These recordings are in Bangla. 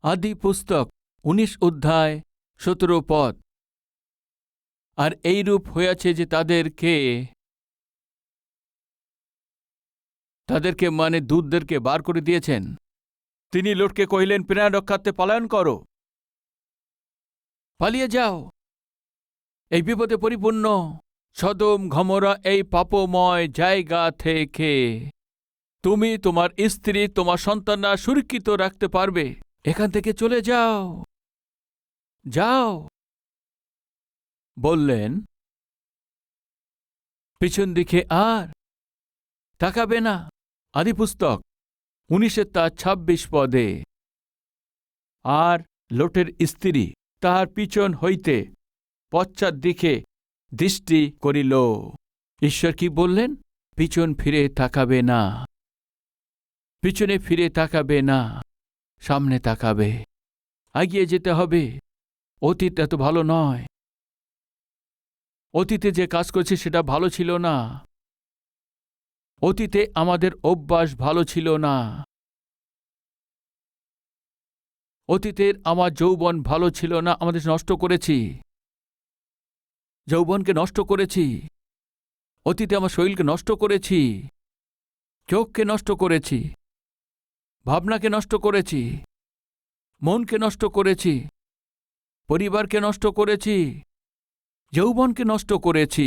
আদি পুস্তক ১৯ অধ্যায় ১৭ পদ। আর এইরূপ হইয়াছে যে তাদেরকে মানে দূতদেরকে বার করে দিয়েছেন। তিনি লোটকে কহিলেন, প্রাণ রক্ষার্থে পলায়ন করো, পালিয়ে যাও এই বিপদে পরিপূর্ণ সদম গমোরা এই পাপময় জায়গা থেকে। তুমি তোমার স্ত্রী তোমার সন্তানরা সুরক্ষিত রাখতে পারবে। এখান থেকে চলে যাও, যাও বললেন। পিছন দিকে আর তাকাবে না। আদিপুস্তক ১৯:২৬ পদে। আর লোটের স্ত্রী তাহার পিছন হইতে পশ্চাৎ দিকে দৃষ্টি করিল। ঈশ্বর কি বললেন? পিছন ফিরে তাকাবে না, পিছনে ফিরে তাকাবে না, সামনে তাকাবে, এগিয়ে যেতে হবে। অতীত এত ভালো নয়, অতীতে যে কাজ করছে সেটা ভালো ছিল না, অতীতে আমাদের অভ্যাস ভালো ছিল না, অতীতের আমার যৌবন ভালো ছিল না, আমাদের নষ্ট করেছি, যৌবনকে নষ্ট করেছি, অতীতে আমার শরীরকে নষ্ট করেছি, চোখকে নষ্ট করেছি, ভাবনাকে নষ্ট করেছি, মনকে নষ্ট করেছি, পরিবারকে নষ্ট করেছি, যৌবনকে নষ্ট করেছি।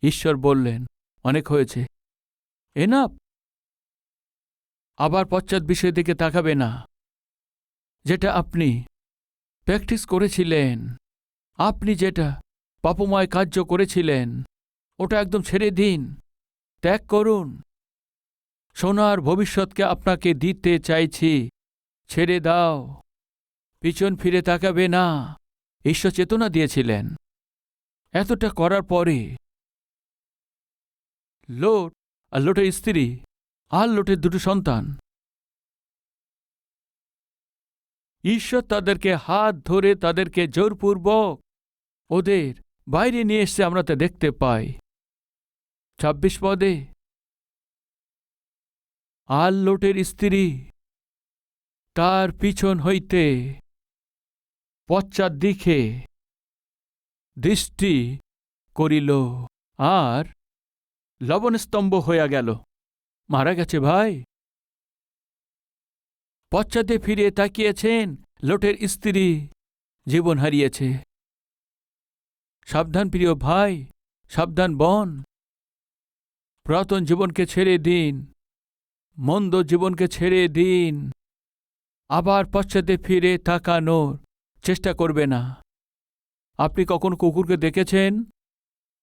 ঈশ্বর বললেন, অনেক হয়েছে, এনাফ। আবার পশ্চাৎ বিষয়ের দিকে তাকাবে না। যেটা আপনি প্র্যাকটিস করেছিলেন, আপনি যেটা পাপময় কার্য করেছিলেন, ওটা একদম ছেড়ে দিন, ত্যাগ করুন। সোনার ভবিষ্যৎকে আপনাকে দিতে চাইছি, ছেড়ে দাও, পিছন ফিরে তাকাবে না। ঈশ্বর চেতনা দিয়েছিলেন। এতটা করার পরে লোট আর লোটের স্ত্রী আর লোটের দুটো সন্তান, ঈশ্বর তাদেরকে হাত ধরে তাদেরকে জোরপূর্বক ওদের বাইরে নিয়ে এসে আমরা তা দেখতে পাই। ২৬ পদে, আর লোটের স্ত্রী তার পিছন হইতে পশ্চাৎ দিকে দৃষ্টি করিল আর লবণস্তম্ভ হইয়া গেল। মারা গেছে ভাই। পশ্চাতে ফিরে তাকিয়েছেন, লোটের স্ত্রী জীবন হারিয়েছে। সাবধান প্রিয় ভাই, সাবধান বোন, পুরাতন জীবনকে ছেড়ে দিন, মন্দ জীবনকে ছেড়ে দিন। আবার পশ্চাতে ফিরে তাকানোর চেষ্টা করবে না। আপনি কখন কুকুরকে দেখেছেন?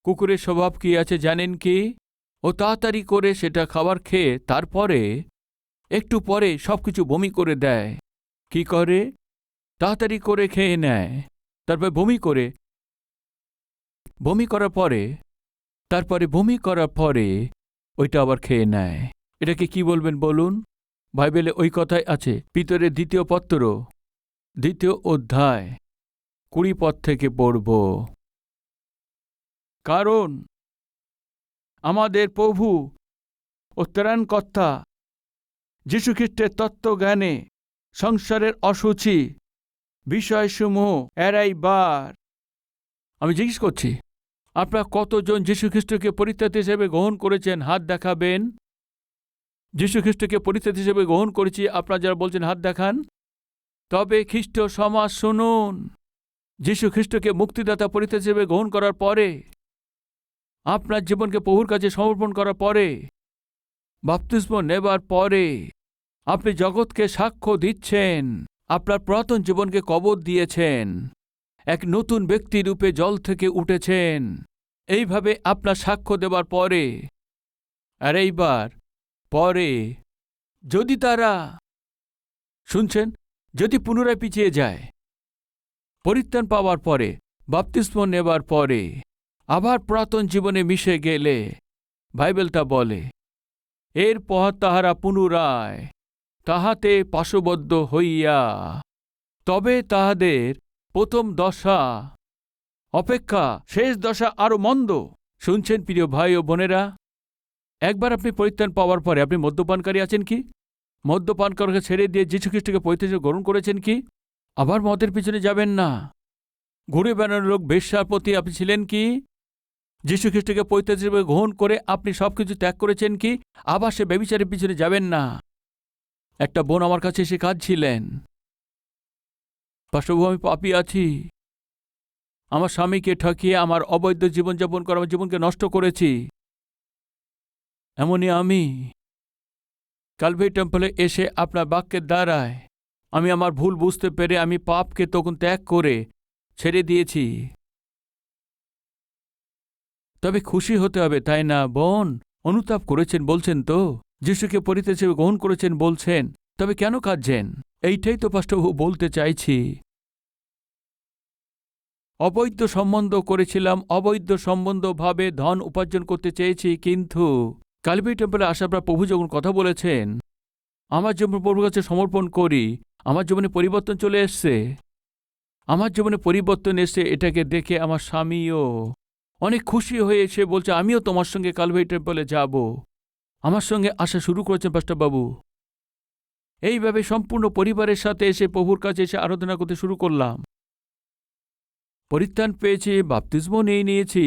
কুকুরের স্বভাব কি আছে জানেন কি? ও তাড়াতাড়ি করে সেটা খাবার খেয়ে তারপরে একটু পরে সবকিছু বমি করে দেয়। কি করে? তাড়াতাড়ি করে খেয়ে নেয়, তারপর বমি করে, বমি করার পরে ওইটা আবার খেয়ে নেয়। এটাকে কি বলবেন বলুন? বাইবেলে ওই কথাই আছে। পিতরের ২য় পত্র ২য় অধ্যায় ২০ পদ থেকে পড়ব। কারণ আমাদের প্রভু ও ত্রাণকর্তা যীশুখ্রিস্টের তত্ত্বজ্ঞানে সংসারের অসুচি বিষয়সমূহ এড়াইবার। আমি জিজ্ঞেস করছি, আপনারা কতজন যীশুখ্রিস্টকে পরিত্রাতা হিসেবে গ্রহণ করেছেন? হাত দেখাবেন। যীশুখ্রিস্টকে পরিত্রাতা হিসেবে গ্রহণ করেছি আপনারা যারা বলছেন হাত দেখান। তবে খ্রিস্ট সমাজ শুনুন, যীশুখ্রিস্টকে মুক্তিদাতা পরিত্রাতা হিসেবে গ্রহণ করার পরে, আপনার জীবনকে প্রভুর কাছে সমর্পণ করার পরে, বাপ্তিস্ম নেবার পরে আপনি জগৎকে সাক্ষ্য দিচ্ছেন, আপনার পুরাতন জীবনকে কবর দিয়েছেন, এক নতুন ব্যক্তি রূপে জল থেকে উঠেছেন। এইভাবে আপনার সাক্ষ্য দেবার পরে, আর এইবার পরে যদি তারা শুনছেন, যদি পুনরায় পিছিয়ে যায়, পরিত্রাণ পাওয়ার পরে, বাপ্তিস্ম নেবার পরে, আবার পুরাতন জীবনে মিশে গেলে, বাইবেলটা বলে এরপর তাহারা পুনরায় তাহাতে পাশবদ্ধ হইয়া, তবে তাহাদের প্রথম দশা অপেক্ষা শেষ দশা আরো মন্দ। শুনছেন প্রিয় ভাই ও বোনেরা? একবার আপনি পরিত্রাণ পাওয়ার পরে আপনি মদ্যপানকারী আছেন কি? মদ্যপান করাকে ছেড়ে দিয়ে যীশু খ্রিস্টকে পরিত্যাগ গ্রহণ করেছেন কি? আবার মদের পিছনে যাবেন না। ঘুরে বেড়ানোর লোক বেশ্যার প্রতি আপনি ছিলেন কি? যীশু খ্রিস্টকে পরিত্যাগ গ্রহণ করে আপনি সবকিছু ত্যাগ করেছেন কি? আবার সে ব্যভিচারের পিছনে যাবেন না। একটা বোন আমার কাছে এসে কাঁদছিলেন, পাশাপাশি আমি পাপী আছি, আমার স্বামীকে ঠকিয়ে আমার অবৈধ জীবনযাপন করে আমার জীবনকে নষ্ট করেছি। এমনই আমি ক্যালভারি টেম্পলে এসে আপনার বাক্যের দ্বারায় আমি আমার ভুল বুঝতে পেরে আমি পাপকে তখন ত্যাগ করে ছেড়ে দিয়েছি। তবে খুশি হতে হবে, তাই না বোন? অনুতাপ করেছেন বলছেন তো, যিশুকে পরিত্যাগ হিসেবে গ্রহণ করেছেন বলছেন, তবে কেন কাঁদছেন? এইটাই তো পাস্টরবাবু বলতে চাইছি। অবৈধ সম্বন্ধ করেছিলাম, অবৈধ সম্বন্ধভাবে ধন উপার্জন করতে চেয়েছি, কিন্তু ক্যালভারি টেম্পলে আসার পর প্রভু যখন কথা বলেছেন আমার জীবন প্রভুর কাছে সমর্পণ করি, আমার জীবনে পরিবর্তন চলে এসছে। আমার জীবনে পরিবর্তন এসে এটাকে দেখে আমার স্বামীও অনেক খুশি হয়ে এসে বলছে আমিও তোমার সঙ্গে ক্যালভারি টেম্পলে যাব। আমার সঙ্গে আসা শুরু করেছেন পাস্টরবাবু। এইভাবে সম্পূর্ণ পরিবারের সাথে এসে প্রভুর কাছে এসে আরাধনা করতে শুরু করলাম। পরিত্রাণ পেয়েছি, বাপ্তিস্ম নিয়েছি,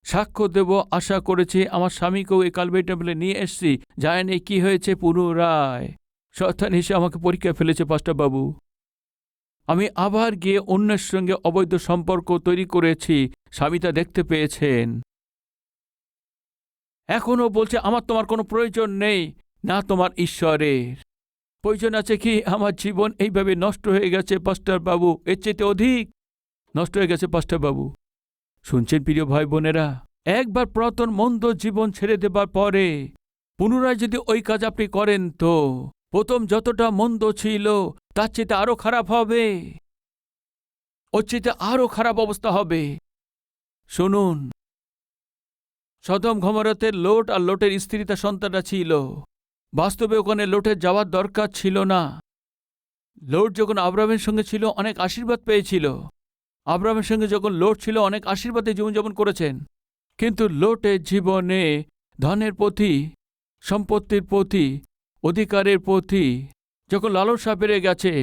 সাক্ষ্য দেব আশা করেছি। আমার স্বামীকেও এই ক্যালভারি টেম্পলে নিয়ে এসছি। জানেন কি হয়েছে? পুনরায় শয়তান এসে আমাকে পরীক্ষা ফেলেছে পাস্টরবাবু। আমি আবার গিয়ে অন্যের সঙ্গে অবৈধ সম্পর্ক তৈরি করেছি, স্বামী তা দেখতে পেয়েছেন। এখনও বলছে আমার তোমার কোনো প্রয়োজন নেই, না তোমার ঈশ্বরের প্রয়োজন আছে কি? আমার জীবন এইভাবে নষ্ট হয়ে গেছে পাস্টরবাবু, এর চেয়ে অধিক নষ্ট হয়ে গেছে পাস্টরবাবু। শুনছেন প্রিয় ভাই বোনেরা, একবার পুরাতন মন্দ জীবন ছেড়ে দেবার পরে পুনরায় যদি ওই কাজ আপনি করেন তো প্রথম যতটা মন্দ ছিল তার চেয়ে আরো খারাপ হবে, ওর চেয়ে আরো খারাপ অবস্থা হবে। শুনুন, সদম গমোরাতে লোট আর লোটের স্ত্রী তার সন্তানরা ছিল। বাস্তবে ওখানে লোটের যাওয়ার দরকার ছিল না। লোট যখন আব্রাহামের সঙ্গে ছিল অনেক আশীর্বাদ পেয়েছিল। আব্রাহামের সঙ্গে যখন লোট ছিল অনেক আশীর্বাদে জীবনযাপন করেছেন। কিন্তু লোটের জীবনে ধনের প্রতি, সম্পত্তির প্রতি, অধিকারের প্রতি যখন লালসা বেড়ে গেছে,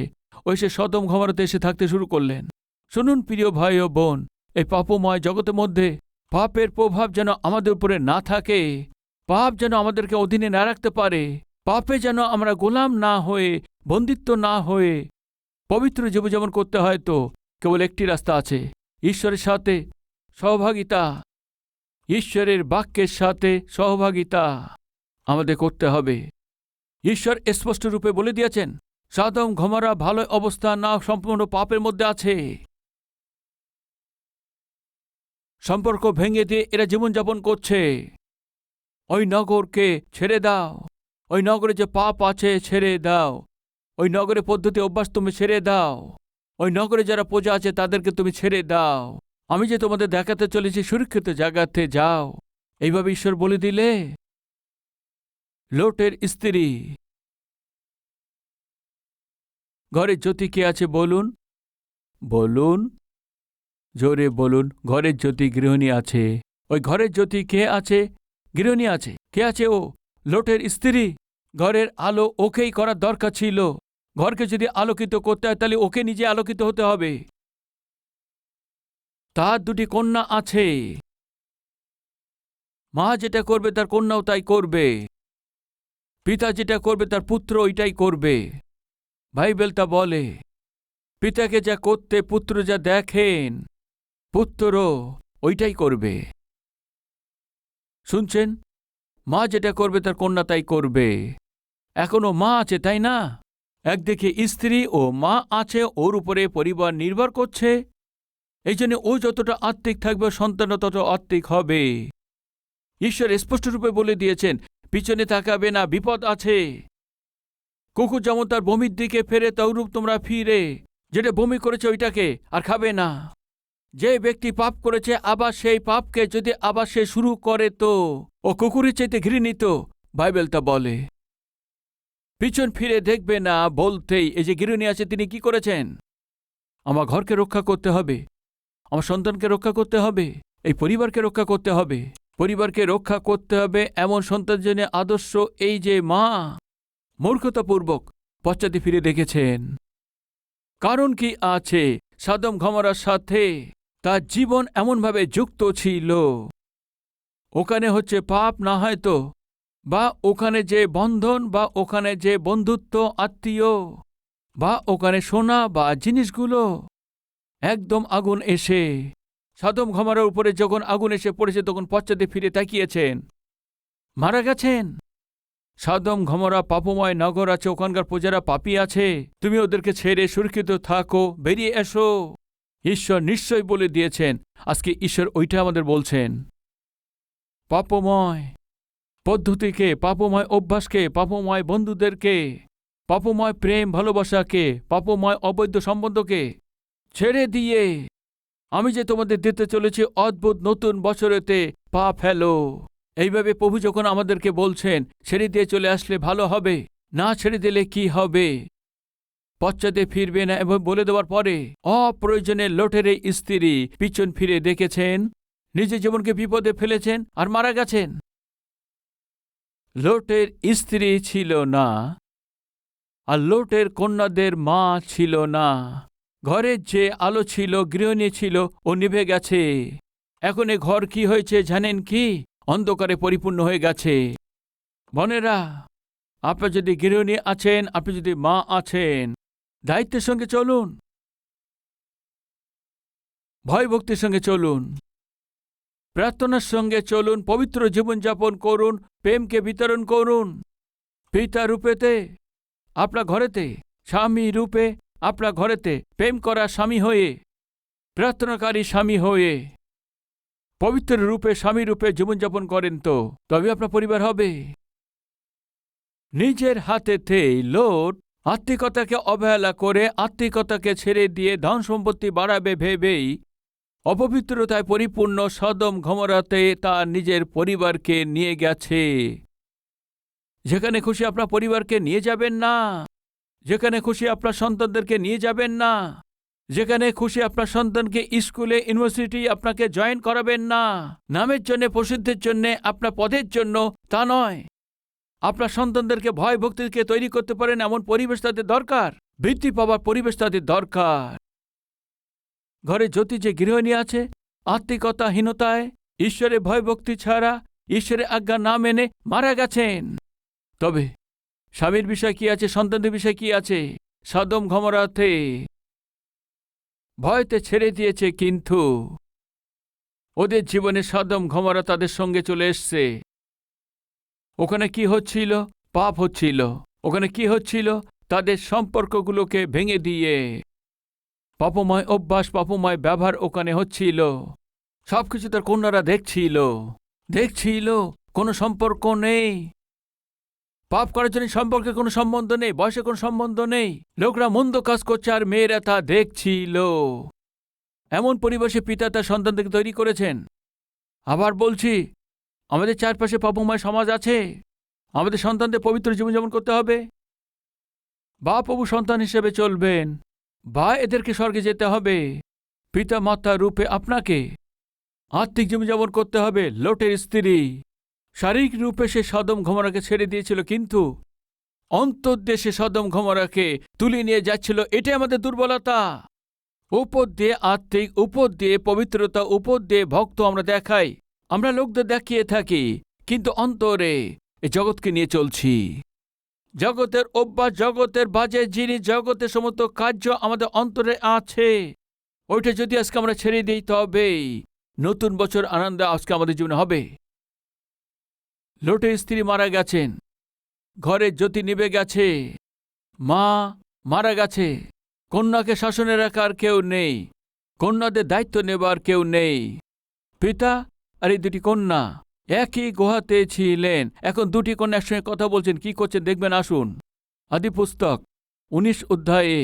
ওই সে সদম গমোরাতে এসে থাকতে শুরু করলেন। শুনুন প্রিয় ভাই ও বোন, এই পাপময় জগতের মধ্যে পাপের প্রভাব যেন আমাদের উপরে না থাকে, পাপ যেন আমাদেরকে অধীনে না রাখতে পারে, পাপে যেন আমরা গোলাম না হয়ে, বন্দিত্ব না হয়ে পবিত্র জীবনযাপন করতে হয় তো কেবল একটি রাস্তা আছে, ঈশ্বরের সাথে সহভাগিতা। ঈশ্বরের বাক্যের সাথে সহভাগিতা আমাদের করতে হবে। ঈশ্বর স্পষ্ট রূপে বলে দিয়েছেন সদম গমোরা ভালো অবস্থা না, সম্পূর্ণ পাপের মধ্যে আছে। সম্পর্ক ভেঙে দিয়ে এরা জীবনযাপন করছে। ওই নগরকে ছেড়ে দাও, ওই নগরে যে পাপ আছে ছেড়ে দাও, ওই নগরে পদ্ধতি অভ্যাস তুমি ছেড়ে দাও, ওই নগরে যারা প্রজা আছে তাদেরকে তুমি ছেড়ে দাও। আমি যে তোমাদের দেখাতে চলেছি সুরক্ষিত জায়গাতে যাও। এইভাবে ঈশ্বর বলে দিলে লোটের স্ত্রী, ঘরের জ্যোতি কে আছে বলুন? বলুন, জোরে বলুন। ঘরের জ্যোতি গৃহিণী আছে। ওই ঘরের জ্যোতি কে আছে? গৃহিণী আছে। কে আছে? ও লোটের স্ত্রী। ঘরের আলো ওকেই করার দরকার ছিল। ঘরকে যদি আলোকিত করতে হয় তাহলে ওকে নিজে আলোকিত হতে হবে। তার দুটি কন্যা আছে, মা যেটা করবে তার কন্যাও তাই করবে, পিতা যেটা করবে তার পুত্র ওইটাই করবে। বাইবেল তা বলে পিতাকে যা করতে পুত্র যা দেখেন পুত্রও ওইটাই করবে। শুনছেন? মা যেটা করবে তার কন্যা তাই করবে। এখনো মা আছে, তাই না? একদিকে স্ত্রী ও মা আছে, ওর উপরে পরিবার নির্ভর করছে। এই জন্য ও যতটা আত্মিক থাকবে সন্তানও তত আত্মিক হবে। ঈশ্বর স্পষ্টরূপে বলে দিয়েছেন পিছনে তাকাবে না, বিপদ আছে। কুকুর যেমন তার বমির দিকে ফেরে তৌরূপ তোমরা ফিরে, যেটা বমি করেছে ওইটাকে আর খাবে না। যে ব্যক্তি পাপ করেছে আবার সেই পাপকে যদি আবার সে শুরু করে তো ও কুকুরের চাইতে ঘৃণিত। বাইবেল তা বলে পিছন ফিরে দেখবে না বলতেই এই যে গৃহিণী আছে তিনি কি করেছেন? আমার ঘরকে রক্ষা করতে হবে, আমার সন্তানকে রক্ষা করতে হবে, এই পরিবারকে রক্ষা করতে হবে। পরিবারকে রক্ষা করতে হবে এমন সন্তান জন্য আদর্শ এই যে মা, মূর্খতাপূর্বক পশ্চাতে ফিরে দেখেছেন। কারণ কি আছে? সদম গমরার সাথে তার জীবন এমনভাবে যুক্ত ছিল, ওখানে হচ্ছে পাপ না হয়তো, বা ওখানে যে বন্ধন, বা ওখানে যে বন্ধুত্ব, আত্মীয়, বা ওখানে সোনা বা জিনিসগুলো, একদম আগুন এসে সদম গমরার উপরে যখন আগুন এসে পড়েছে তখন পশ্চাতে ফিরে তাকিয়েছেন, মারা গেছেন। সদম গমরা পাপময় নগর আছে, ওখানকার প্রজারা পাপী আছে, তুমি ওদেরকে ছেড়ে সুরক্ষিত থাকো, বেরিয়ে এসো। ঈশ্বর নিশ্চয় বলে দিয়েছেন। আজকে ঈশ্বর ওইটা আমাদের বলছেন। পাপময় পদ্ধতিকে, পাপময় অভ্যাসকে, পাপময় বন্ধুদেরকে, পাপময় প্রেম ভালোবাসাকে, পাপময় অবৈধ সম্বন্ধকে ছেড়ে দিয়ে আমি যে তোমাদের দিতে চলেছি অদ্ভুত নতুন বছরেতে পা ফেলো। এইভাবে প্রভু যখন আমাদেরকে বলছেন ছেড়ে দিয়ে চলে আসলে ভালো হবে, না ছেড়ে দিলে কি হবে? পশ্চাতে ফিরবে না। এবং বলে দেওয়ার পরে অপ্রয়োজনে লোটের এই স্ত্রী পিছন ফিরে দেখেছেন, নিজের জীবনকে বিপদে ফেলেছেন আর মারা গেছেন। লোটের স্ত্রী ছিল না, আর লোটের কন্যাদের মা ছিল না। ঘরের যে আলো ছিল, গৃহিণী ছিল, ও নিভে গেছে। এখন এ ঘর কি হয়েছে জানেন কি? অন্ধকারে পরিপূর্ণ হয়ে গেছে। বোনেরা, আপনি যদি গৃহিণী আছেন, আপনি যদি মা আছেন, দায়িত্বের সঙ্গে চলুন, ভয় ভক্তির সঙ্গে চলুন, প্রার্থনার সঙ্গে চলুন, পবিত্র জীবনযাপন করুন, প্রেমকে বিতরণ করুন। পিতা রূপেতে আপনার ঘরেতে, স্বামী রূপে আপনার ঘরেতে প্রেম করা স্বামী হয়ে, প্রার্থনাকারী স্বামী হয়ে, পবিত্র রূপে স্বামী রূপে জীবনযাপন করেন তো তবে আপনার পরিবার হবে। নিজের হাতেতেই লোট আত্মিকতাকে অবহেলা করে, আত্মিকতাকে ছেড়ে দিয়ে ধন সম্পত্তি বাড়াবে ভেবেই অপবিত্রতায় পরিপূর্ণ সদম গমরাতে তার নিজের পরিবারকে নিয়ে গেছে। যেখানে খুশি আপনার পরিবারকে নিয়ে যাবেন না, যেখানে খুশি আপনার সন্তানদেরকে নিয়ে যাবেন না, যেখানে খুশি আপনার সন্তানকে স্কুলে, ইউনিভার্সিটি আপনাকে জয়েন করাবেন না। নামের জন্য, প্রসিদ্ধের জন্য, আপনার পদের জন্য, তা নয়। আপনার সন্তানদেরকে ভয় ভক্তিকে তৈরি করতে পারেন এমন পরিবেশ তাদের দরকার, বৃদ্ধি পাওয়ার পরিবেশ তাদের দরকার। ঘরে জ্যোতি যে গৃহিণী আছে, আত্মিকতাহীনতায়, ঈশ্বরের ভয় ভক্তি ছাড়া, ঈশ্বরের আজ্ঞা না মেনে মারা গেছেন। তবে স্বামীর বিষয় কি আছে, সন্তানদের বিষয় কি আছে? সদম গমরাতে ভয়তে ছেড়ে দিয়েছে, কিন্তু ওদের জীবনে সদম গমরা তাদের সঙ্গে চলে এসছে। ওখানে কি হচ্ছিল? পাপ হচ্ছিল। ওখানে কি হচ্ছিল? তাদের সম্পর্কগুলোকে ভেঙে দিয়ে পাপময় অভ্যাস, পাপময় ব্যবহার ওখানে হচ্ছিল। সবকিছু তার কন্যারা দেখছিল কোনো সম্পর্ক নেই। পাপ করার জন্য সম্পর্কে কোনো সম্বন্ধ নেই, বয়সে কোনো সম্বন্ধ নেই। লোকরা মন্দ কাজ করছে আর মেয়েরা তা দেখছিল। এমন পরিবেশে পিতা তার সন্তানদেরকে তৈরি করেছেন। আবার বলছি, আমাদের চারপাশে পাপময় সমাজ আছে। আমাদের সন্তানদের পবিত্র জীবনযাপন করতে হবে। বা প্রভু সন্তান হিসেবে চলবেন, বা এদেরকে স্বর্গে যেতে হবে। পিতা মাতা রূপে আপনাকে আত্মিক জীবনযাপন করতে হবে। লোটের স্ত্রী শারীরিক রূপে সে সদম গমরাকে ছেড়ে দিয়েছিল, কিন্তু অন্তর্দেশে সদম গমরাকে তুলে নিয়ে যাচ্ছিল। এটাই আমাদের দুর্বলতা। উপর দিয়ে আত্মিক, উপর দিয়ে পবিত্রতা, উপর দিয়ে ভক্ত আমরা দেখাই, আমরা লোকদের দেখিয়ে থাকি, কিন্তু অন্তরে এই জগৎকে নিয়ে চলছি। জগতের অভ্যাস, জগতের বাজে জিনিস, জগতের সমস্ত কার্য আমাদের অন্তরে আছে। ওইটা যদি আজকে আমরা ছেড়ে দিই তবেই নতুন বছর আনন্দ আজকে আমাদের জীবনে হবে। লোটের স্ত্রী মারা গেছেন, ঘরের জ্যোতি নিভে গেছে, মা মারা গেছে, কন্যাকে শাসনে রাখার কেউ নেই, কন্যাদের দায়িত্ব নেবার কেউ নেই। পিতা আর এই দুটি কন্যা একই গুহাতে ছিলেন। এখন দুটি কন্যা একসঙ্গে কথা বলছেন, কি করছেন দেখবেন। আসুন, আদিপুস্তক 19 অধ্যায়ে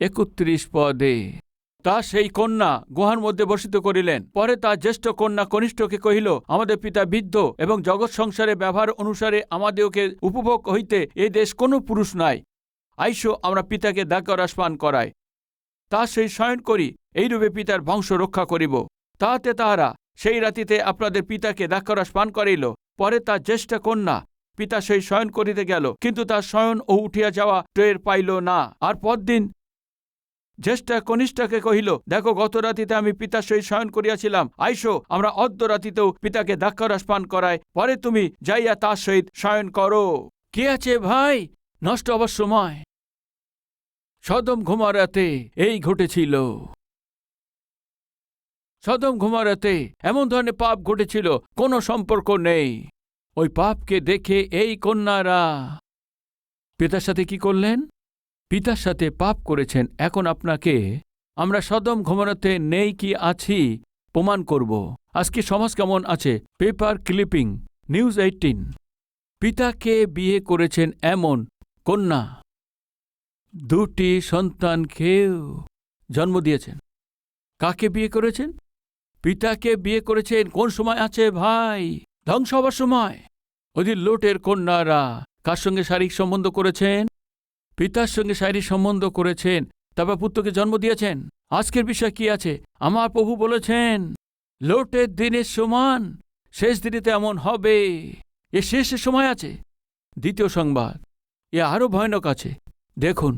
31 পদে। তা সেই কন্যা গুহার মধ্যে বসিত করিলেন। পরে তার জ্যেষ্ঠ কন্যা কনিষ্ঠকে কহিল, আমাদের পিতা বৃদ্ধ এবং জগৎ সংসারে ব্যবহার অনুসারে আমাদেরকে উপভোগ হইতে এই দেশ কোনো পুরুষ নাই। আইসো আমরা পিতাকে দ্রাক্ষারস পান করাই, তা সেই শয়ন করি, এইরূপে পিতার বংশ রক্ষা করিব। তাহাতে তাহারা সেই রাতিতে আপনাদের পিতাকে দ্রাক্ষারস পান করাইল। পরে তার জ্যেষ্ঠ কন্যা পিতা সেই শয়ন করিতে গেল, কিন্তু তার শয়ন ও উঠিয়া যাওয়া টের পাইল না। আর পরদিন জ্যেষ্ঠা কনিষ্ঠাকে কহিল, দেখো, গত রাতিতে আমি পিতার সহিত শয়ন করিয়াছিলাম, আইসো, আমরা অদ্য রাতিতেও পিতাকে দ্রাক্ষারস পান করাই, পরে তুমি যাইয়া তার সহিত শয়ন করো। কি আছে ভাই, নষ্ট হবার সময়। সদম গমোরাতে এই ঘটেছিল। সদম গমোরাতে এমন ধরনের পাপ ঘটেছিল, কোনো সম্পর্ক নেই। ওই পাপকে দেখে এই কন্যারা পিতার সাথে কি করলেন? পিতার সাথে পাপ করেছেন। এখন আপনাকে আমরা সদম গমোরাতে নেই কি আছি প্রমাণ করব। আজকে সমাজ কেমন আছে? Paper clipping, news 18। পিতাকে বিয়ে করেছেন এমন কন্যা, দুটি সন্তানকেও জন্ম দিয়েছেন। কাকে বিয়ে করেছেন? পিতাকে বিয়ে করেছেন। কোন সময় আছে ভাই? ধ্বংস হবার সময়। ওই লোটের কন্যারা কার সঙ্গে শারীরিক সম্বন্ধ করেছেন? পিতার সঙ্গে শারীরিক সম্বন্ধ করেছেন, তারপর পুত্রকে জন্ম দিয়েছেন। আজকের বিষয় কি আছে? আমার প্রভু বলেছেন লোটের দিনের সমান শেষ দিনেতে এমন হবে। এ শেষের সময় আছে। দ্বিতীয় সংবাদ এ আরো ভয়ানক আছে। দেখুন,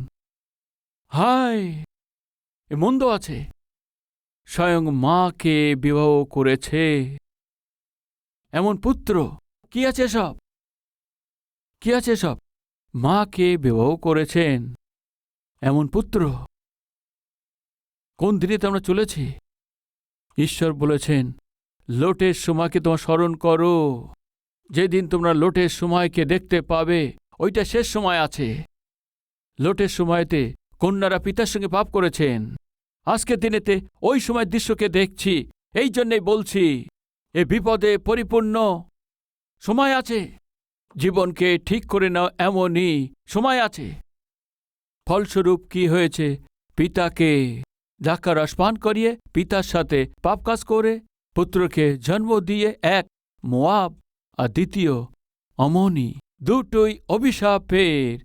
হায়, এ মন্দ আছে। স্বয়ং মাকে বিবাহ করেছে এমন পুত্র। কি আছে সব? কি আছে সব? মাকে বিবাহ করেছেন এমন পুত্র। কোন দিনে আমরা চলেছি? ঈশ্বর বলেছেন লোটের সময়কে তোমরা স্মরণ করো। যেদিন তোমরা লোটের সময়কে দেখতে পাবে, ওইটা শেষ সময় আছে। লোটের সময়তে কন্যারা পিতার সঙ্গে পাপ করেছেন। আজকের দিনেতে ওই সময় দৃশ্যকে দেখছি। এই জন্যেই বলছি, এ বিপদে পরিপূর্ণ সময় আছে। জীবনকে ঠিক করে নাও, এমনই সময় আছে। ফলস্বরূপ কি হয়েছে? পিতাকে দ্রাক্ষারস পান করিয়ে, পিতার সাথে পাপ কাজ করে, পুত্রকে জন্ম দিয়ে এক মোয়াব আর দ্বিতীয় অমনি, দুটোই অভিশাপের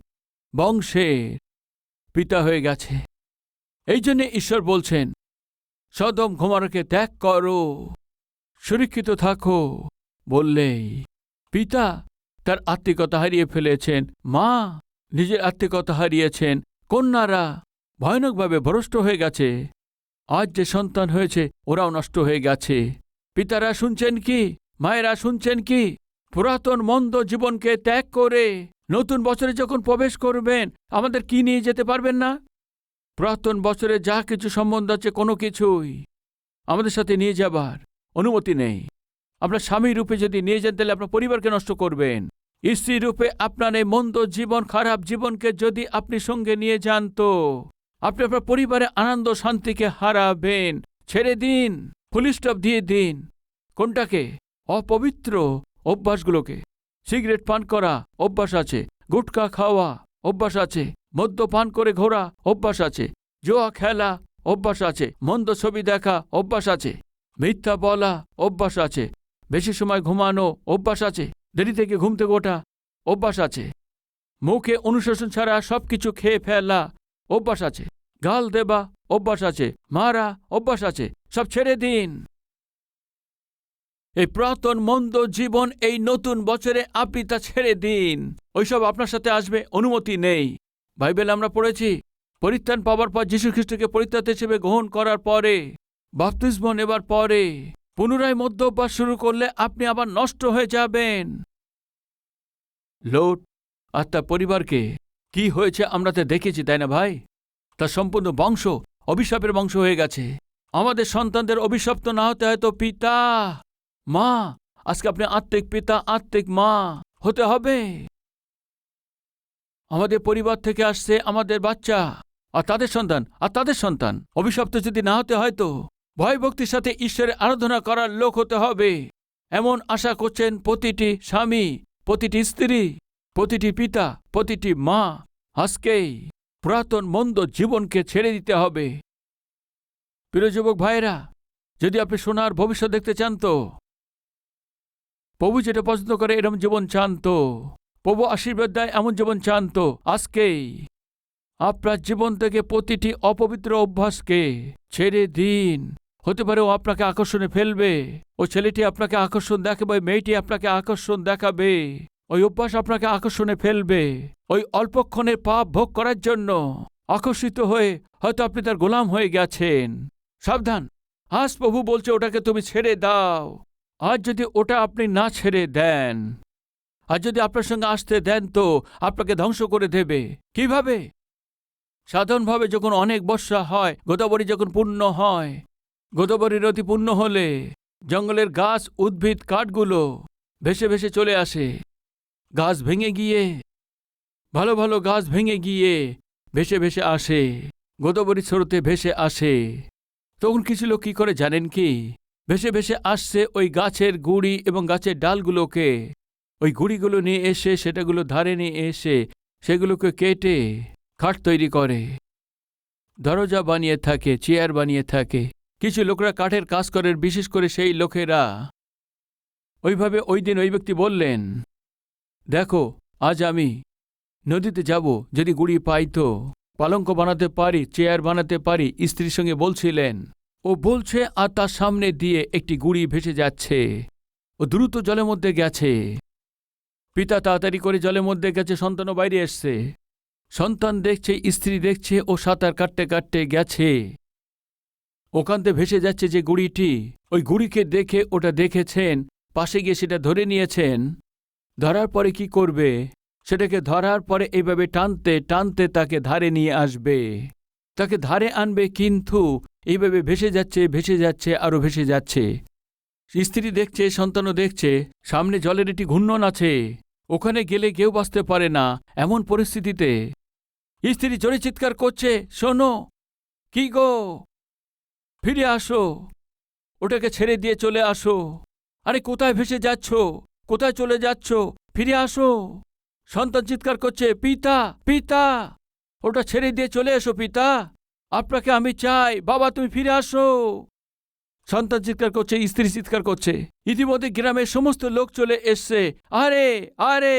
বংশের পিতা হয়ে গেছে। এই জন্যে ঈশ্বর বলছেন সদম গমোরাকে ত্যাগ করো, সুরক্ষিত থাকো। বললেই পিতা তার আত্মিকতা হারিয়ে ফেলেছেন, মা নিজের আত্মিকতা হারিয়েছেন, কন্যারা ভয়ানকভাবে ভ্রষ্ট হয়ে গেছে। আজ যে সন্তান হয়েছে ওরাও নষ্ট হয়ে গেছে। পিতারা শুনছেন কি? মায়েরা শুনছেন কি? পুরাতন মন্দ জীবনকে ত্যাগ করে নতুন বছরে যখন প্রবেশ করবেন, আমাদের কি নিয়ে যেতে পারবেন না? পুরাতন বছরে যা কিছু সম্বন্ধ আছে, কোনো কিছুই আমাদের সাথে নিয়ে যাবার অনুমতি নেই। আপনার স্বামী রূপে যদি নিয়ে যান, তাহলে আপনার পরিবারকে নষ্ট করবেন। স্ত্রী রূপে আপনার এই মন্দ জীবন, খারাপ জীবনকে যদি আপনি সঙ্গে নিয়ে যান, তো আপনি আপনার পরিবারে আনন্দ শান্তিকে হারাবেন। ছেড়ে দিন, ফুল স্টপ দিয়ে দিন। কোনটাকে? অপবিত্র অভ্যাসগুলোকে। সিগারেট পান করা অভ্যাস আছে, গুটখা খাওয়া অভ্যাস আছে, মদ্যপান করে ঘোরা অভ্যাস আছে, জুয়া খেলা অভ্যাস আছে, মন্দ ছবি দেখা অভ্যাস আছে, মিথ্যা বলা অভ্যাস আছে, বেশি সময় ঘুমানো অভ্যাস আছে, দেরি থেকে ঘুম থেকে ওঠা অভ্যাস আছে, মুখে অনুশাসন ছাড়া সবকিছু খেয়ে ফেলা অভ্যাস আছে, গাল দেবা অভ্যাস আছে, মারা অভ্যাস আছে। সব ছেড়ে দিন। এই পুরাতন মন্দ জীবন এই নতুন বছরে আপনি তা ছেড়ে দিন। ওইসব আপনার সাথে আসবে, অনুমতি নেই। বাইবেল আমরা পড়েছি, পরিত্রাণ পাওয়ার পর যীশু খ্রিস্টকে পরিত্রাতা হিসেবে গ্রহণ করার পরে, বাপ্তিস্ম নেবার পরে পুনরায় মদ্য অভ্যাস শুরু করলে আপনি আবার নষ্ট হয়ে যাবেন। লোট আর তার পরিবারকে কি হয়েছে আমরা তা দেখেছি, তাই না ভাই? তার সম্পূর্ণ বংশ অভিশাপের বংশ হয়ে গেছে। আমাদের সন্তানদের অভিশপ্ত না হতে হয়তো পিতা, মা, আজকে আপনি আত্মিক পিতা, আত্মিক মা হতে হবে। আমাদের পরিবার থেকে আসছে আমাদের বাচ্চা আর তাদের সন্তান আর তাদের সন্তান। অভিশপ্ত যদি না হতে হয়, তো ভয়ভক্তির সাথে ঈশ্বরের আরাধনা করার লোক হতে হবে। এমন আশা করছেন প্রতিটি স্বামী, প্রতিটি স্ত্রী, প্রতিটি পিতা, প্রতিটি মা। আজকেই পুরাতন মন্দ জীবনকে ছেড়ে দিতে হবে। প্রিয় যুবক ভাইয়েরা, যদি আপনি সোনার ভবিষ্যৎ দেখতে চান, তো প্রভু যেটা পছন্দ করে এরকম জীবন চান, তো প্রভু আশীর্বাদ দেয় এমন জীবন চান, তো আজকেই আপনার জীবন থেকে প্রতিটি অপবিত্র অভ্যাসকে ছেড়ে দিন। হতে পারে ও আপনাকে আকর্ষণে ফেলবে, ও ছেলেটি আপনাকে আকর্ষণ দেখাবে, মেয়েটি আপনাকে আকর্ষণ দেখাবে, ওই অভ্যাস আপনাকে আকর্ষণে ফেলবে। ওই অল্পক্ষণের পাপ ভোগ করার জন্য আকর্ষিত হয়ে হয়তো আপনি তার গোলাম হয়ে গেছেন। সাবধান, আজ প্রভু বলছে ওটাকে তুমি ছেড়ে দাও। আজ যদি ওটা আপনি না ছেড়ে দেন, আর যদি আপনার সঙ্গে আসতে দেন, তো আপনাকে ধ্বংস করে দেবে। কিভাবে? সাধারণভাবে যখন অনেক বর্ষা হয়, গোদাবরী যখন পূর্ণ হয়, গোদাবরী নদী পূর্ণ হলে জঙ্গলের গাছ, উদ্ভিদ, কাঠগুলো ভেসে ভেসে চলে আসে। গাছ ভেঙে গিয়ে, ভালো ভালো গাছ ভেঙে গিয়ে ভেসে ভেসে আসে, গোদাবরী স্রোতে ভেসে আসে। তখন কিছু লোক কি করে জানেন কি? ভেসে ভেসে আসছে ওই গাছের গুড়ি এবং গাছের ডালগুলোকে, ওই গুড়িগুলো নিয়ে এসে সেটাগুলো ধারে নিয়ে এসে সেগুলোকে কেটে খাট তৈরি করে, দরজা বানিয়ে থাকে, চেয়ার বানিয়ে থাকে। কিছু লোকরা কাঠের কাজ করেন, বিশেষ করে সেই লোকেরা। ওইভাবে ওই দিন ওই ব্যক্তি বললেন, দেখো, আজ আমি নদীতে যাব, যদি গুড়ি পাই তো পালঙ্ক বানাতে পারি, চেয়ার বানাতে পারি। স্ত্রীর সঙ্গে বলছিলেন, ও বলছে আর তার সামনে দিয়ে একটি গুড়ি ভেসে যাচ্ছে। ও দ্রুত জলের মধ্যে গেছে। পিতা তাড়াতাড়ি করে জলের মধ্যে গেছে, সন্তানও বাইরে এসছে। সন্তান দেখছে, স্ত্রী দেখছে, ও সাঁতার কাটতে কাটতে গেছে। ওখানতে ভেসে যাচ্ছে যে গুড়িটি, ওই গুড়িকে দেখে ওটা দেখেছেন, পাশে গিয়ে সেটা ধরে নিয়েছেন। ধরার পরে কি করবে? সেটাকে ধরার পরে এইভাবে টানতে টানতে তাকে ধারে নিয়ে আসবে, তাকে ধারে আনবে। কিন্তু এইভাবে ভেসে যাচ্ছে, আরও ভেসে যাচ্ছে। স্ত্রী দেখছে, সন্তানও দেখছে, সামনে জলের একটি ঘূর্ণন আছে, ওখানে গেলে কেউ বাঁচতে পারে না। এমন পরিস্থিতিতে স্ত্রী জোরে চিৎকার করছে, শোনো, কি গো, ফিরে আসো, ওটাকে ছেড়ে দিয়ে চলে আসো। আরে কোথায় ভেসে যাচ্ছ? কোথায় চলে যাচ্ছ? ফিরে আসো। সন্তান চিৎকার করছে, পিতা, পিতা, ওটা ছেড়ে দিয়ে চলে এসো পিতা, আপনাকে আমি চাই, বাবা তুমি ফিরে আসো। সন্তান চিৎকার করছে, স্ত্রী চিৎকার করছে। ইতিমধ্যে গ্রামের সমস্ত লোক চলে এসছে। আরে আরে,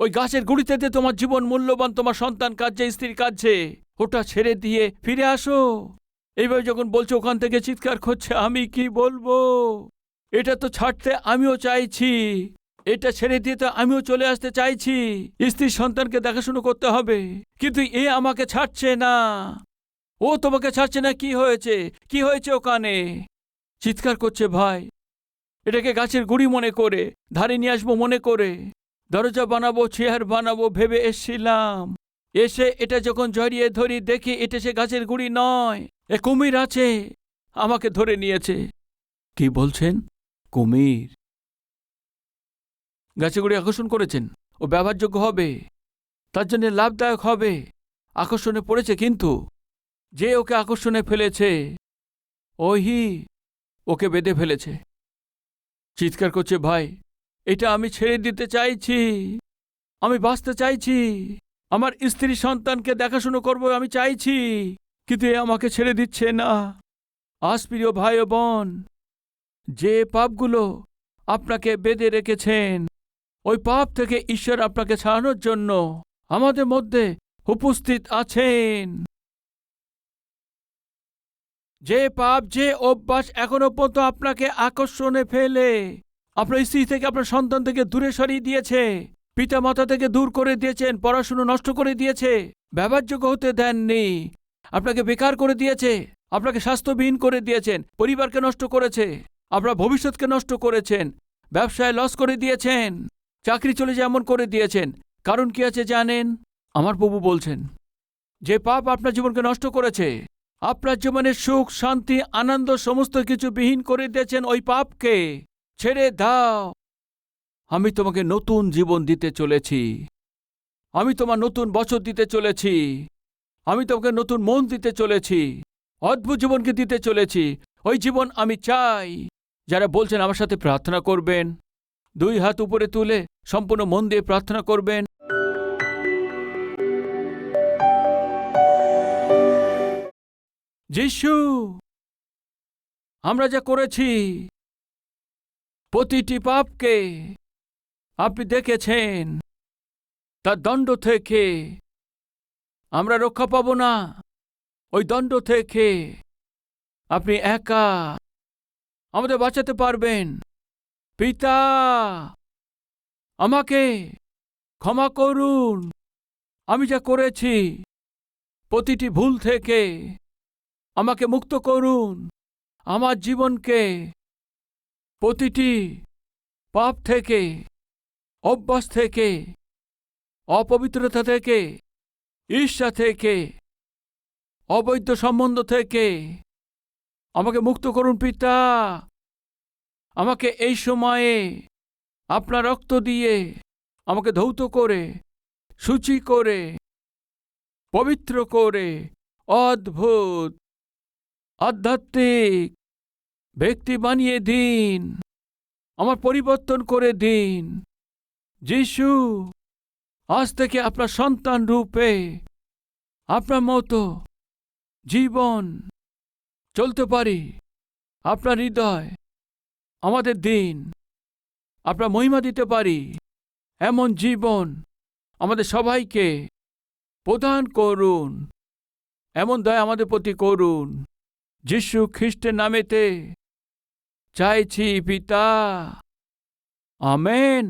ওই গাছের গুড়িতে তোমার জীবন মূল্যবান, তোমার সন্তান কাঁদছে, স্ত্রী কাঁদছে, ওটা ছেড়ে দিয়ে ফিরে আসো। এইভাবে যখন বলছে, ওখান থেকে চিৎকার করছে, আমি কি বলবো, এটা তো ছাড়তে আমিও চাইছি, এটা ছেড়ে দিয়ে তো আমিও চলে আসতে চাইছি, স্ত্রী সন্তানকে দেখাশুনো করতে হবে, কিন্তু এ আমাকে ছাড়ছে না। ও তোমাকে ছাড়ছে না, কি হয়েছে, কি হয়েছে ওখানে? চিৎকার করছে, ভাই, এটাকে গাছের গুড়ি মনে করে ধারে নিয়ে আসবো মনে করে দরজা বানাবো, চেয়ার বানাবো ভেবে এসছিলাম। এসে এটা যখন জড়িয়ে ধরি, দেখি এটা সে গাছের গুড়ি নয়, এ কুমির আছে, আমাকে ধরে নিয়েছে। কি বলছেন? কুমির? গাছের গুড়ি আকর্ষণ করেছেন, ও ব্যবহারযোগ্য হবে, তার জন্য লাভদায়ক হবে, আকর্ষণে পড়েছে, কিন্তু যে ওকে আকর্ষণে ফেলেছে, ওই ওকে বেঁধে ফেলেছে। চিৎকার করছে, ভাই, এটা আমি ছেড়ে দিতে চাইছি, আমি বাঁচতে চাইছি, আমার স্ত্রী সন্তানকে দেখাশুনো করব আমি চাইছি, কিন্তু এ আমাকে ছেড়ে দিচ্ছে না। আজ প্রিয় ভাই ও বোন, যে পাপগুলো আপনাকে বেঁধে রেখেছেন, ওই পাপ থেকে ঈশ্বর আপনাকে ছাড়ানোর জন্য আমাদের মধ্যে উপস্থিত আছেন। যে পাপ, যে অভ্যাস এখনো পর্যন্ত আপনাকে আকর্ষণে ফেলে আপনার স্ত্রী থেকে, আপনার সন্তান থেকে দূরে সরিয়ে দিয়েছে, পিতা মাতা থেকে দূর করে দিয়েছেন, পড়াশুনো নষ্ট করে দিয়েছে, ব্যবহারযোগ্য হতে দেননি, আপনাকে বেকার করে দিয়েছে, আপনাকে স্বাস্থ্যবিহীন করে দিয়েছেন, পরিবারকে নষ্ট করেছে, আপনার ভবিষ্যৎকে নষ্ট করেছেন, ব্যবসায় লস করে দিয়েছেন, চাকরি চলে যায় এমন করে দিয়েছেন। কারণ কি আছে জানেন? আমার প্রভু বলছেন, যে পাপ আপনার জীবনকে নষ্ট করেছে, আপনার জীবনের সুখ, শান্তি, আনন্দ সমস্ত কিছু বিহীন করে দিয়েছেন, ওই পাপকে ছেড়ে দাও। আমি তোমাকে নতুন জীবন দিতে চলেছি, আমি তোমার নতুন বছর দিতে চলেছি, আমি তোমাকে নতুন মন দিতে চলেছি, অদ্ভুত জীবনকে দিতে চলেছি। ওই জীবন আমি চাই। যারা বলছেন আমার সাথে প্রার্থনা করবেন, দুই হাত উপরে তুলে সম্পূর্ণ মন দিয়ে প্রার্থনা করবেন। যিশু, আমরা যা করেছি, প্রতিটি পাপকে আপনি দেখেছেন, তার দণ্ড থেকে আমরা রক্ষা পাব না। ওই দণ্ড থেকে আপনি একা আমাদের বাঁচাতে পারবেন। পিতা, আমাকে ক্ষমা করুন। আমি যা করেছি প্রতিটি ভুল থেকে আমাকে মুক্ত করুন। আমার জীবনকে প্রতিটি পাপ থেকে, অভ্যাস থেকে, অপবিত্রতা থেকে, ঈর্ষা থেকে, অবৈধ সম্বন্ধ থেকে আমাকে মুক্ত করুন পিতা। আমাকে এই সময়ে আপনার রক্ত দিয়ে আমাকে ধৌত করে, শুচি করে, পবিত্র করে অদ্ভুত আধ্যাত্মিক ব্যক্তি বানিয়ে দিন। আমার পরিবর্তন করে দিন। যিশু, আজ থেকে আপনার সন্তান রূপে আপনার মতো জীবন চলতে পারি। আপনার হৃদয় আমাদের দিন, আপনার মহিমা দিতে পারি। এমন জীবন আমাদের সবাইকে প্রদান করুন। এমন দয়া আমাদের প্রতি করুন। যিশু খ্রিস্টের নামেতে চাইছি পিতা, আমেন।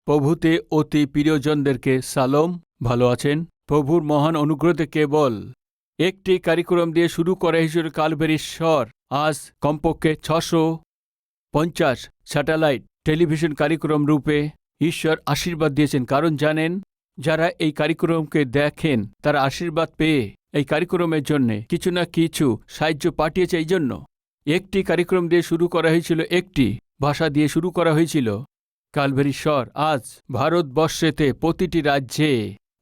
প্রভুতে অতি প্রিয়জনদেরকে সালোম। ভালো আছেন? প্রভুর মহান অনুগ্রহতে কেবল একটি কার্যক্রম দিয়ে শুরু করা হয়েছিল কালভেরির স্বর। আজ কমপক্ষে 650 স্যাটেলাইট টেলিভিশন কার্যক্রম রূপে ঈশ্বর আশীর্বাদ দিয়েছেন। কারণ জানেন, যারা এই কার্যক্রমকে দেখেন তারা আশীর্বাদ পেয়ে এই কার্যক্রমের জন্যে কিছু না কিছু সাহায্য পাঠিয়েছে। এই জন্য একটি কার্যক্রম দিয়ে শুরু করা হয়েছিল, একটি ভাষা দিয়ে শুরু করা হয়েছিল কালভেরি স্বর। আজ ভারতবর্ষেতে প্রতিটি রাজ্যে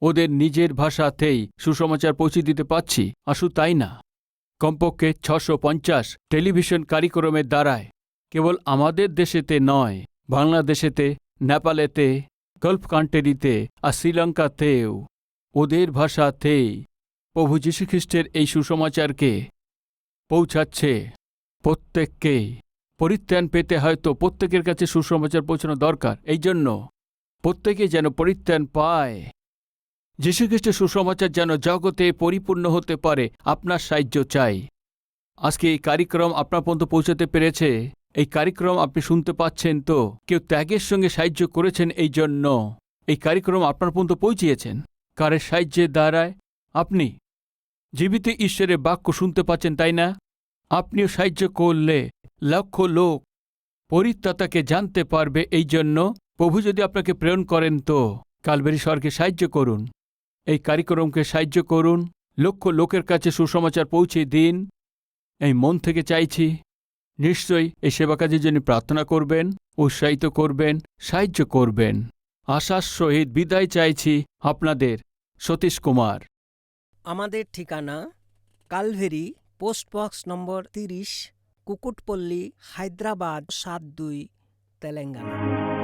ওদের নিজের ভাষাতেই সুসমাচার পৌঁছে দিতে পারছি। আসু তাই না, কমপক্ষে 650 টেলিভিশন কার্যক্রমের দ্বারায় কেবল আমাদের দেশেতে নয়, বাংলাদেশেতে, নেপালেতে, গল্ফ কান্ট্রিতে আর শ্রীলঙ্কাতেও ওদের ভাষাতেই প্রভু যীশুখ্রিস্টের এই সুসমাচারকে পৌঁছাচ্ছে। প্রত্যেককেই পরিত্রাণ পেতে হয়তো প্রত্যেকের কাছে সুসমাচার পৌঁছানো দরকার। এই জন্য প্রত্যেকে যেন পরিত্রাণ পায়। যীশুখ্রিস্টের সুসমাচার যেন জগতে পরিপূর্ণ হতে পারে, আপনার সাহায্য চাই। আজকে এই কার্যক্রম আপনার পর্যন্ত পৌঁছাতে পেরেছে। এই কার্যক্রম আপনি শুনতে পাচ্ছেন তো কেউ ত্যাগের সঙ্গে সাহায্য করেছেন। এই জন্য এই কার্যক্রম আপনার পর্যন্ত পৌঁছিয়েছেন। কারের সাহায্যের দ্বারায় আপনি জীবিত ঈশ্বরের বাক্য শুনতে পাচ্ছেন, তাই না? আপনিও সাহায্য করলে লক্ষ লোক পরিত্রাতাকে জানতে পারবে। এই জন্য প্রভু যদি আপনাকে প্রেরণ করেন তো কালভেরি স্বরকে সাহায্য করুন, এই কার্যক্রমকে সাহায্য করুন, লক্ষ লোকের কাছে সুসমাচার পৌঁছে দিন। এই মন থেকে চাইছি। নিশ্চয়ই এই সেবা কাজের জন্য প্রার্থনা করবেন, উৎসাহিত করবেন, সাহায্য করবেন। আশার সহিত বিদায় চাইছি আপনাদের, সতীশ কুমার। আমাদের ঠিকানা কালভেরি, পোস্টবক্স নম্বর 30, কুকুটপল্লী, হায়দ্রাবাদ 72, তেলেঙ্গানা।